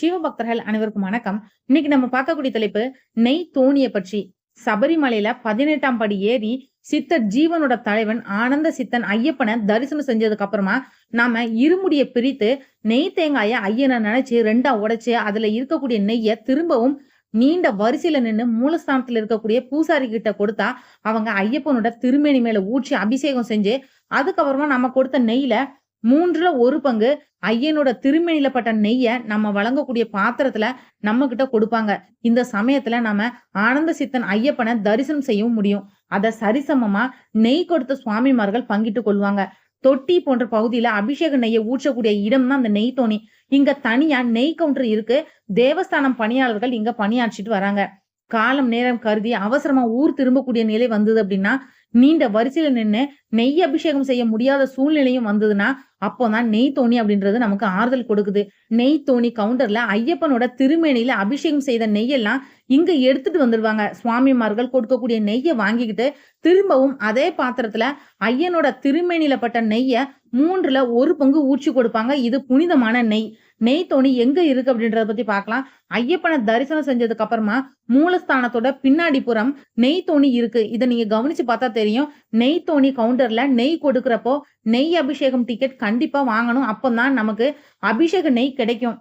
சிவபக்தர்கள் அனைவருக்கும் வணக்கம். இன்னைக்கு நம்ம பார்க்கக்கூடிய தலைப்பு நெய் தோணிய பற்றி. சபரிமலையில 18ஆம் படி ஏறி சித்தர் ஜீவனோட தலைவன் ஆனந்த சித்தன் ஐயப்பனை தரிசனம் செஞ்சதுக்கு அப்புறமா நாம இருமுடியை பிரித்து நெய் தேங்காய ஐயனை நினைச்சு 2ஆ உடைச்சு அதுல இருக்கக்கூடிய நெய்ய திரும்பவும் நீண்ட வரிசையில நின்று மூலஸ்தானத்துல இருக்கக்கூடிய பூசாரி கிட்ட கொடுத்தா அவங்க ஐயப்பனோட திருமேனி மேல ஊற்றி அபிஷேகம் செஞ்சு அதுக்கப்புறமா நம்ம கொடுத்த நெய்ல 1/3 பங்கு ஐயனோட திருமேனில பட்ட நெய்ய நம்ம வழங்கக்கூடிய பாத்திரத்துல நம்ம கிட்ட கொடுப்பாங்க. இந்த சமயத்துல நம்ம ஆனந்த சித்தன் ஐயப்பனை தரிசனம் செய்யவும் முடியும். அத சரிசமமா நெய் கொடுத்த சுவாமிமார்கள் பங்கிட்டு கொள்வாங்க. தொட்டி போன்ற பகுதியில அபிஷேக நெய்யை ஊற்றக்கூடிய இடம் தான் அந்த நெய் தோணி. இங்க தனியா நெய் கவுண்டர் இருக்கு. தேவஸ்தானம் பணியாளர்கள் இங்க பணியாற்றிட்டு வராங்க. காலம் நேரம் கருதி அவசரமா ஊர் திரும்பக்கூடிய நிலை வந்தது அப்படின்னா, நீண்ட வரிசையில நின்று நெய் அபிஷேகம் செய்ய முடியாத சூழ்நிலையும் வந்ததுன்னா அப்போதான் நெய் தோணி அப்படின்றது நமக்கு ஆறுதல் கொடுக்குது. நெய் தோணி கவுண்டர்ல ஐயப்பனோட திருமேனியில அபிஷேகம் செய்த நெய்யெல்லாம் இங்க எடுத்துட்டு வந்துடுவாங்க. சுவாமிமார்கள் கொடுக்கக்கூடிய நெய்யை வாங்கிக்கிட்டு திரும்பவும் அதே பாத்திரத்துல ஐயனோட திருமேனியில பட்ட நெய்ய 1/3 பங்கு ஊற்றி கொடுப்பாங்க. இது புனிதமான நெய். நெய் தோணி எங்க இருக்கு அப்படின்றத பத்தி பார்க்கலாம். ஐயப்பனை தரிசனம் செஞ்சதுக்கு அப்புறமா மூலஸ்தானத்தோட பின்னாடி புறம் நெய் தோணி இருக்கு. இதை நீங்க கவனிச்சு பார்த்தா தெரியும். நெய் தோணி கவுண்டர்ல நெய் கொடுக்கறப்போ நெய் அபிஷேகம் டிக்கெட் கண்டிப்பா வாங்கணும். அப்பதான் நமக்கு அபிஷேக நெய் கிடைக்கும்.